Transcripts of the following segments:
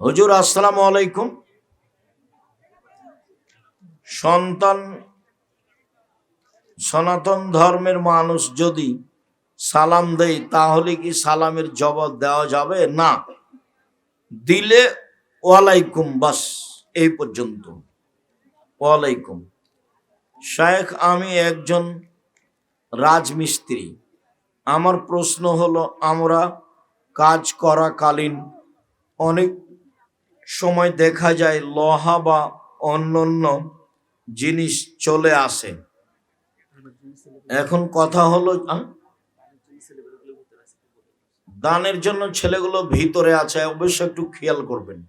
হুজুর আসসালামু আলাইকুম। সন্তান সনাতন ধর্মের মানুষ যদি সালাম দেয় তাহলে কি সালামের জবাব দেওয়া যাবে? না, দিলে ওয়ালাইকুম, বাস এই পর্যন্ত। ওয়ালাইকুম। শায়েখ, আমি একজন রাজমিস্ত্রি। আমার প্রশ্ন হলো, আমরা কাজ করাকালীন অনেক সময় দেখা যায় লোহা বা অন্যান্য জিনিস চলে আসে। এখন কথা হলো, দানের জন্য ছেলেগুলো ভিতরে আছে, অবশ্য একটু খেয়াল করবেন।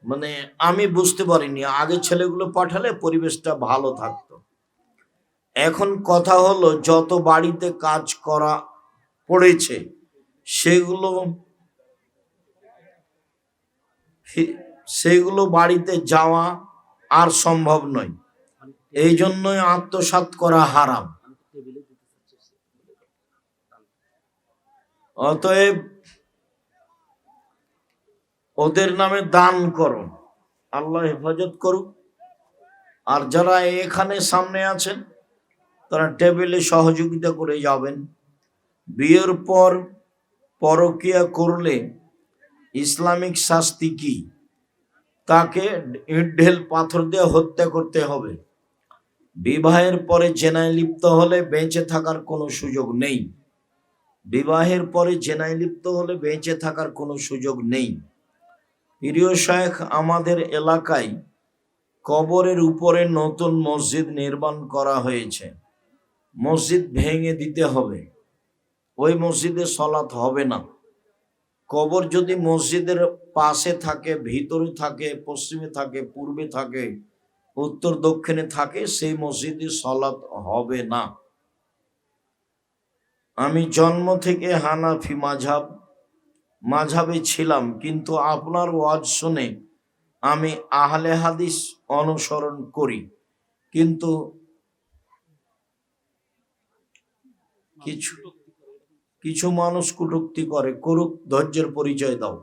মানে আমি বুঝতে পারিনি, আগে ছেলেগুলো পাঠালে পরিবেশটা ভালো থাকতো। এখন কথা হলো, যত বাড়িতে কাজ করা পড়েছে সেগুলো বাড়িতে যাওয়া আর সম্ভব নয়। এই জন্যই আত্মসাৎ করা হারাম। অতএব ওদের নামে দান করো, আল্লাহ হেফাজত করুক। আর যারা এখানে সামনে আছেন তারা টেবিলে সহযোগিতা করে যাবেন। বিয়ের পর পরকিয়া করলে ইসলামিক শাস্তি কি? তাকে ইট ঢেল পাথর দিয়ে হত্যা করতে হবে। বিবাহের পরে জেনায় লিপ্ত হলে বেঁচে থাকার কোনো সুযোগ নেই। বিবাহের পরে জেনায় লিপ্ত হলে বেঁচে থাকার কোনো সুযোগ নেই। প্রিয় শায়েখ, আমাদের এলাকায় কবরের উপরে নতুন মসজিদ নির্মাণ করা হয়েছে। মসজিদ ভেঙে দিতে হবে, ওই মসজিদে সলাত হবে না। কবর যদি মসজিদের পাশে থাকে, ভিতরে থাকে, পশ্চিমে থাকে, পূর্বে থাকে, উত্তর দক্ষিণে থাকে, সেই মসজিদে সলাত হবে না। আমি জন্ম থেকে হানাফি মাঝহাবে ছিলাম, কিন্তু আপনার ওয়াজ শুনে আমি আহলে হাদিস অনুসরণ করি। কিন্তু কিছু মানুষ কটূক্তি করে, করুক, ধৈর্যের পরিচয় দাও।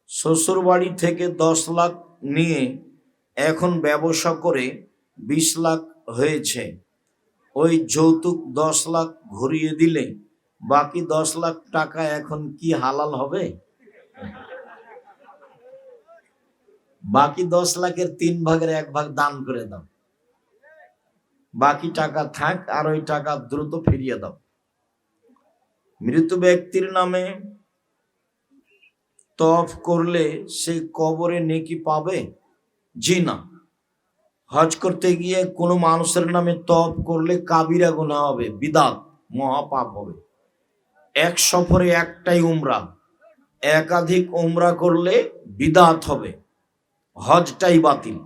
শ্বশুর বাড়ি থেকে 10 লাখ নিয়ে এখন ব্যবসা করে 20 লাখ হয়েছে। ওই যৌতুক 10 লাখ ঘুরিয়ে দিলে বাকি 10 লাখ টাকা এখন কি হালাল হবে? বাকি 10 লাখের 3 ভাগের 1 ভাগ দান করে দাও, বাকি টাকা থাক, আর ওই টাকা দ্রুত ফিরিয়ে দাও। মৃত ব্যক্তির নামে তওয়াফ করলে সে কবরে নেকি পাবে? জি না। হজ করতে গিয়ে কোনো মানুষের নামে তওয়াফ করলে কাবিরা গুনাহ হবে, বিদআত, মহাপাপ হবে। এক সফরে একটাই উমরা, একাধিক উমরা করলে বিদআত হবে, হজটাই বাতিল।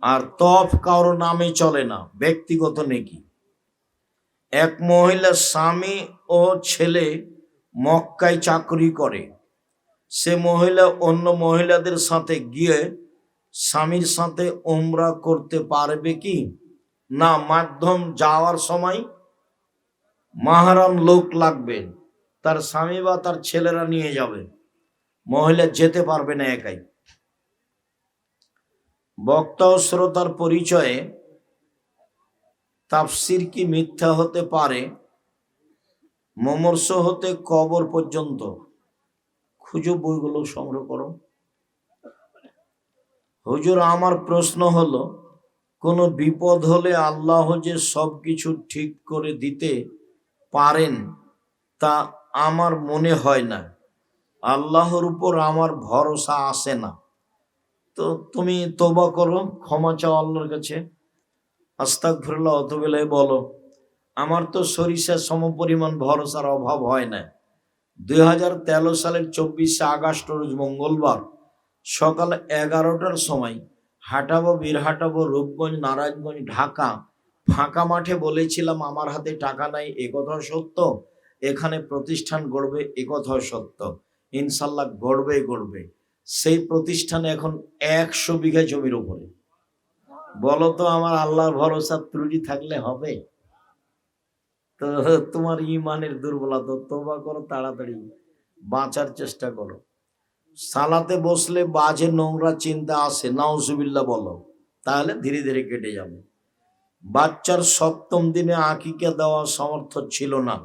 আর তওয়াফ কারো নামে চলে না, ব্যক্তিগত নেকি। এক মহিলা স্বামী ও ছেলে মক্কায় চাকরি করে। সে মহিলা অন্য মহিলাদের সাথে গিয়ে স্বামীর সাথে উমরা করতে পারবে কি? না, মাধ্যম যাওয়ার সময় মাহরাম লোক লাগবে, তার স্বামী বা তার ছেলেরা নিয়ে যাবে, মহিলা যেতে পারবে না একাই। বক্তা ও শ্রোতার পরিচয়ে তাফসির কি মিথ্যা হতে পারে? মমর্ষ হতে কবর পর্যন্ত। খুঁজো, বইগুলো সংগ্রহ করো। হুজুর, আমার প্রশ্ন হলো, কোনো বিপদ হলে আল্লাহ যে সবকিছু ঠিক করে দিতে পারেন তা আমার মনে হয় না। আল্লাহর উপর আমার ভরসা আসে না। তো তুমি তওবা করো, ক্ষমা চাও আল্লাহর কাছে, আস্তাগফিরুল্লাহ অতবেলায় বলো, আমার তো সরিষার সমপরিমাণ ভরসার অভাব হয় না। 2013 সালের 24শে আগস্ট রোজ মঙ্গলবার সকাল 11টার সময় হাঁটাবো, বীরহাটাবো, রূপগঞ্জ, নারায়ণগঞ্জ, ঢাকা, ফাঁকা মাঠে বলেছিলাম আমার হাতে টাকা নাই, একথা সত্য। এখানে প্রতিষ্ঠান গড়বে, একথা সত্য। ইনশাল্লাহ গড়বে। সেই প্রতিষ্ঠানে এখন 100 বিঘা জমির উপরে। বলো তো, আমার আল্লাহর ভরসা ত্রুটি থাকলে হবে? তো তোমার ইমানের দুর্বলতা, তওবা করো তাড়াতাড়ি, বাঁচার চেষ্টা করো। সালাতে বসলে বাজে নোংরা চিন্তা আসে, নাউজুবিল্লাহ বলো, তাহলে ধীরে ধীরে কেটে যাবে। বাচ্চার সপ্তম দিনে আকিকা দেওয়া সামর্থ্য ছিল না,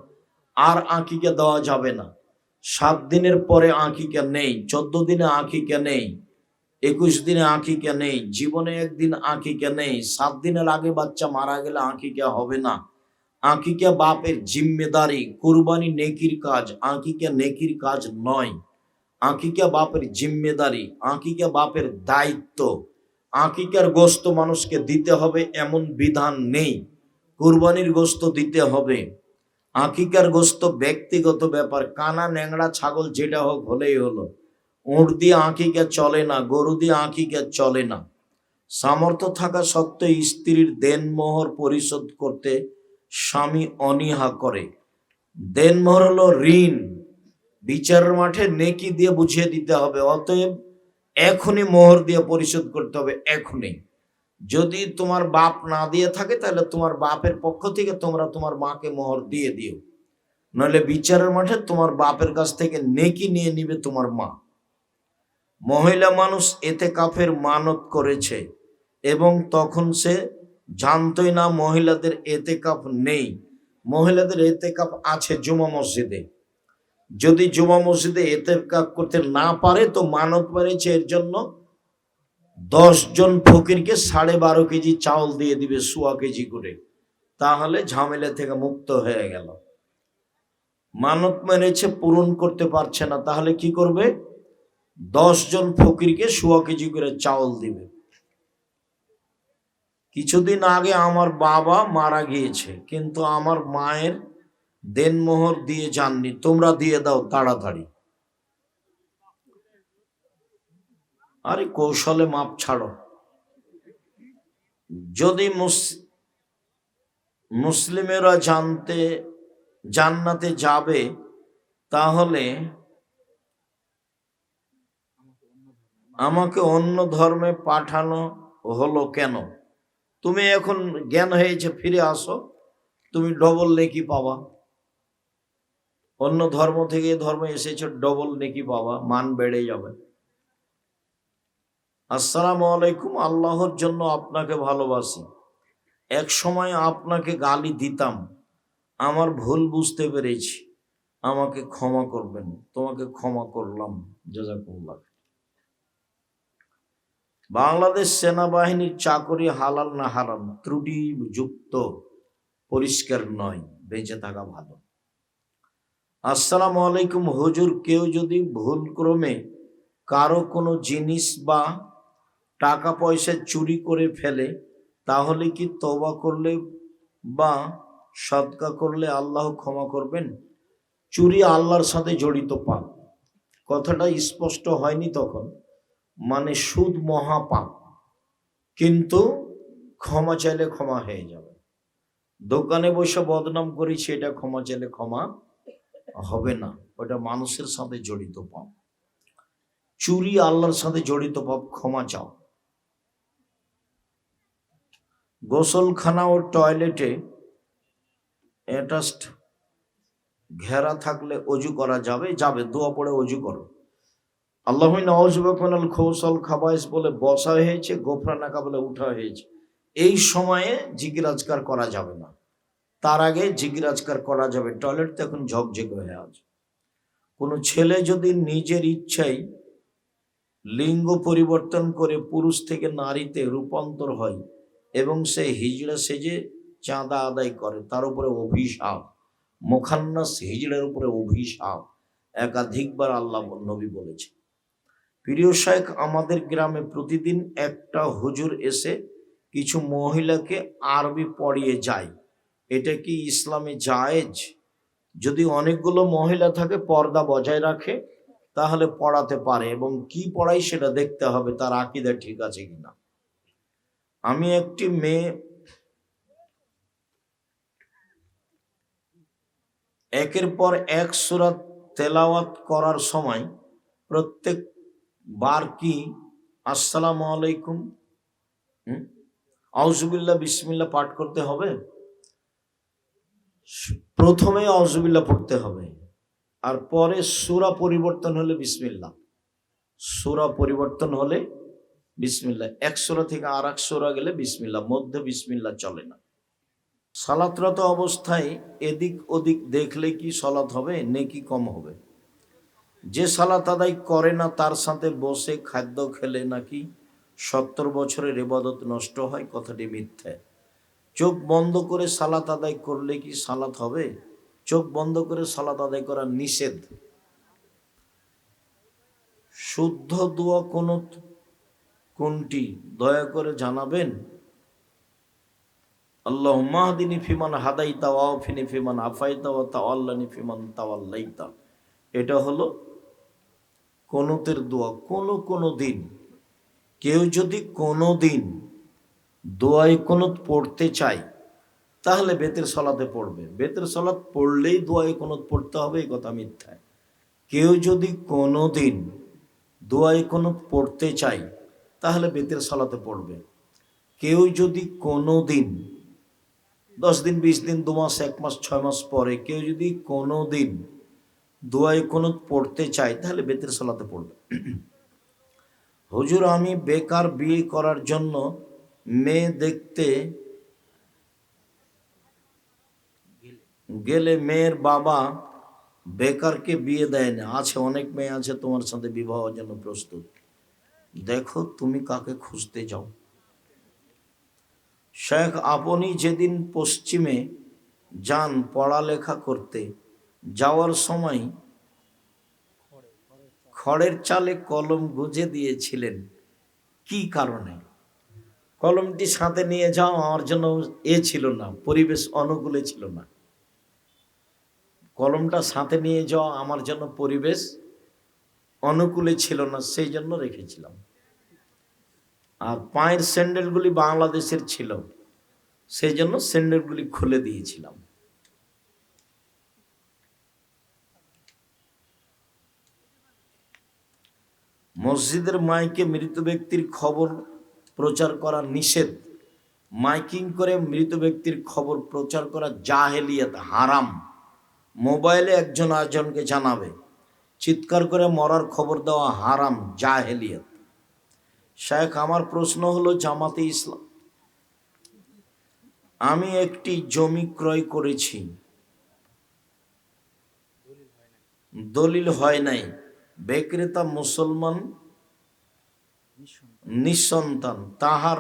আর আকিকা দেওয়া যাবে না। 7 দিনের পরে আকিকা নেই, 14 দিনে আকিকা নেই, 21 দিনে আকিকা নেই, জীবনে একদিন আকিকা নেই। 7 দিনের আগে বাচ্চা মারা গেলে আকিকা হবে না। আকিকা বাপের জিম্মেদারি, কুরবানি নেকির কাজ, আকিকা নেকির কাজ নয়। আকিকা বাপের জিম্মেদারি, আকিকা বাপের দায়িত্ব। আকিকার গোশত মানুষকে দিতে হবে এমন বিধান নেই, কুরবানির গোশত দিতে হবে। আকিকার গোশত ব্যক্তিগত ব্যাপার, কানা ন্যাংড়া ছাগল যেটা হোক হলেই হলো। উট দিয়ে আকিকা চলে না, গরু দিয়ে আকিকা চলে না। সামর্থ্য থাকা সত্ত্বেও স্ত্রীর দেনমোহর পরিশোধ করতে স্বামী অনীহা করে। দেনমোহর হলো ঋণ, বিচারের মাঠে নেকি দিয়ে বুঝিয়ে দিতে হবে। অতএব এখনই মোহর দিয়ে পরিশোধ করতে হবে, এখনই। যদি তোমার বাপ না দিয়ে থাকে তাহলে তোমার বাপের পক্ষ থেকে তোমরা তোমার মাকে মোহর দিয়ে দিও, নইলে বিচারের মাঠে তোমার বাপের কাছ থেকে নেকি নিয়ে নিবে তোমার মা। মহিলা মানুষ এতেকাফের মানত করেছে এবং তখন সে জানতই না মহিলাদের এতেকাফ নেই। মহিলাদের এতেকাফ আছে জুমা মসজিদে। যদি জুমা মসজিদে এতেকাফ করতে না পারে তো মানত করেছে, এর জন্য 10 জন ফকিরকে 12.5 কেজি চাউল দিয়ে দিবে, 1.25 কেজি করে, তাহলে ঝামেলা থেকে মুক্ত হয়ে গেল। মানত মেরেছে, পূরণ করতে পারছে না, তাহলে কি করবে? 10 জন ফকিরকে 1.25 কেজি করে চাউল দিবে। কিছুদিন আগে আমার বাবা মারা গিয়েছে, কিন্তু আমার মায়ের দেনমোহর দিয়ে যাননি, তোমরা দিয়ে দাও তাড়াতাড়ি। আরে কৌশলে মাপ ছাড়ো। যদি মুসলিমেরা জান্নাতে যাবে, তাহলে আমাকে অন্য ধর্মে পাঠানো হলো কেন? তুমি এখন জ্ঞান হয়েছে, ফিরে আসো, তুমি ডবল নেকি পাবা। অন্য ধর্ম থেকে ধর্মে এসেছো, ডবল নেকি পাবা, মান বেড়ে যাবে। আসসালামু আলাইকুম, আল্লাহর জন্য আপনাকে ভালোবাসি। এক সময় আপনাকে গালি দিতাম, আমার ভুল বুঝতে পেরেছি, আমাকে ক্ষমা করবেন। তোমাকে ক্ষমা করলাম, জাযাকুমুল্লাহ। বাংলাদেশ সেনাবাহিনীর চাকরি হালাল না হারাম? ত্রুটি যুক্ত, পরিষ্কার নয়, বেঁচে থাকা ভালো। আসসালামু আলাইকুম হুজুর, কেউ যদি ভুলক্রমে কারো কোনো জিনিস বা টাকা পয়সা চুরি করে ফেলে, তাহলে কি তওবা করলে বা সদকা করলে আল্লাহ ক্ষমা করবেন? চুরি আল্লাহর সাথে জড়িত পাপ, কথাটা স্পষ্ট হয়নি তখন, মানে সুদ মহাপাপ, কিন্তু ক্ষমা চাইলে ক্ষমা হয়ে যাবে। দোকানে বসে বদনাম করেছি, এটা ক্ষমা চাইলে ক্ষমা হবে না, ওটা মানুষের সাথে জড়িত পাপ। চুরি আল্লাহর সাথে জড়িত পাপ, ক্ষমা চাও। গোসলখানা ও টয়লেটে অ্যাটাচড ঘেরা থাকলে অজু করা যাবে? যাবে, দোয়া পড়ে অজু করো। আল্লাহুম্মা নাউযু বিকা মিনাল খুবুসি ওয়াল খাবায়েস বলে বসা হয়েছে, গোফরানাকা বলে উঠা হয়েছে। এই সময়ে জিকির আজকার করা যাবে না, তার আগে জিকির আজকার করা যাবে। টয়লেট তো এখন ঝকঝকে হয়ে আছে। কোনো ছেলে যদি নিজের ইচ্ছায় লিঙ্গ পরিবর্তন করে পুরুষ থেকে নারীতে রূপান্তর হয় এবং সে হিজড়া সেজে চাঁদা আদায় করে, তার উপরে অভিশাপ। মুখান্নাস হিজড়ার উপরে অভিশাপ, একাধিকবার আল্লাহ নবী বলেছে। প্রিয় শাইখ, আমাদের গ্রামে প্রতিদিন একটা হুজুর এসে কিছু মহিলাকে আরবি পড়িয়ে যায়, এটা কি ইসলামে জায়েজ? যদি অনেকগুলো মহিলা থাকে, পর্দা বজায় রাখে, তাহলে পড়াতে পারে, এবং কি পড়াই সেটা দেখতে হবে তার আকীদা ঠিক আছে কিনা। আমি একটি মেয়ে একের পর এক সূরা তেলাওয়াত করার সময় প্রত্যেকবার কি আসসালামু আলাইকুম, আউযুবিল্লাহ, বিসমিল্লাহ পাঠ করতে হবে? প্রথমে আউযুবিল্লাহ পড়তে হবে, আর পরে সূরা পরিবর্তন হলে বিসমিল্লাহ, সূরা পরিবর্তন হলে বিসমিল্লাহ, এক সূরা থেকে আর এক সূরা গেলে বিসমিল্লাহ, মধ্যে বিসমিল্লাহ চলে না। সালাতরত অবস্থায় এদিক ওদিক দেখলে কি সালাত হবে, নেকি কম হবে? যে সালাত আদায় করে না তার সাথে বসে খাদ্য খেলে নাকি 70 বছরের ইবাদত নষ্ট হয়, কথাটি মিথ্যা। চোখ বন্ধ করে সালাত আদায় করলে কি সালাত হবে? চোখ বন্ধ করে সালাত আদায় করা নিষেধ। শুদ্ধ দোয়া কুনুত কোনটি দয়া করে জানাবেন? আল্লাহুম্মা হদিনি ফিমান হাদাইতা ওয়া আফিনি ফিমান আফাইতা ওয়া তাওয়াল্লানি ফিমান তাওয়াল্লাইতা। এটা হলো কুনুতের দোয়া। কোনো দিন কেউ যদি কোনো দিন দোয়ায় কুনুত পড়তে চায় তাহলে বেতের সলাতে পড়বে। বেতের সলাত পড়লেই দোয়ায় কুনুত পড়তে হবে, এই কথা মিথ্যা। কেউ যদি কোনো দিন দোয়ায় কুনুত পড়তে চায় তাহলে বেতের সলাতে পড়বে। কেউ যদি কোনো দিন 10 দিন 20 দিন 2 মাস 1 মাস 6 মাস পরে কেউ যদি কোনো দিন দোয়ায় কুনুত পড়তে চায় তাহলে বেতের সলাতে পড়বে। হুজুর, আমি বেকার, বিয়ে করার জন্য মেয়ে দেখতে গেলে মেয়ের বাবা বেকারকে বিয়ে দেয় না। আছে, অনেক মেয়ে আছে তোমার সাথে বিবাহের জন্য প্রস্তুত। দেখো তুমি কাকে খুঁজতে যাও। শেখ, আপনি যেদিন পশ্চিমে যান পড়ালেখা করতে, যাওয়ার সময় খড়ের চালে কলম গুঁজে দিয়েছিলেন, কি কারণে? কলমটি সাথে নিয়ে যাও আমার জন্য ছিল না, পরিবেশ অনুকূলে ছিল না। কলমটা সাথে নিয়ে যাওয়া আমার জন্য পরিবেশ অনুকূলে ছিল না, সেই জন্য রেখেছিলাম। আর পায়ের স্যান্ডেলগুলি বাংলাদেশের ছিল, সেই জন্য স্যান্ডেলগুলি খুলে দিয়েছিলাম। মসজিদের মাইকে মৃত ব্যক্তির খবর প্রচার করা নিষেধ। মাইকিং করে মৃত ব্যক্তির খবর প্রচার করা জাহেলিয়াত, হারাম। মোবাইলে একজন আরেকজনকে জানাবে, চিৎকার করে মরার খবর দেওয়া হারাম, জাহেলিয়াত। শেখ, আমার প্রশ্ন হলো, জামাতে ইসলাম, আমি একটি জমি ক্রয় করেছি, দলিল হয় নাই, বিক্রেতা মুসলমান, নিঃসন্তান, তাহার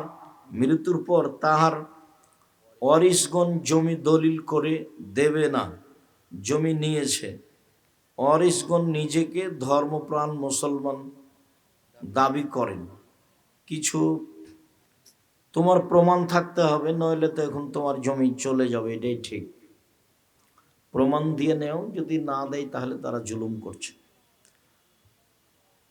মৃত্যুর পর তাহার ওয়ারিশগণ জমি দলিল করে দেবে না, জমি নিয়েছে। ওয়ারিশগণ নিজেকে ধর্মপ্রাণ মুসলমান দাবি করেন। কিছু তোমার প্রমাণ থাকতে হবে, নইলে তো এখন তোমার জমি চলে যাবে, এটাই ঠিক। প্রমাণ দিয়ে নেও, যদি না দেয় তাহলে তারা জুলুম করছে।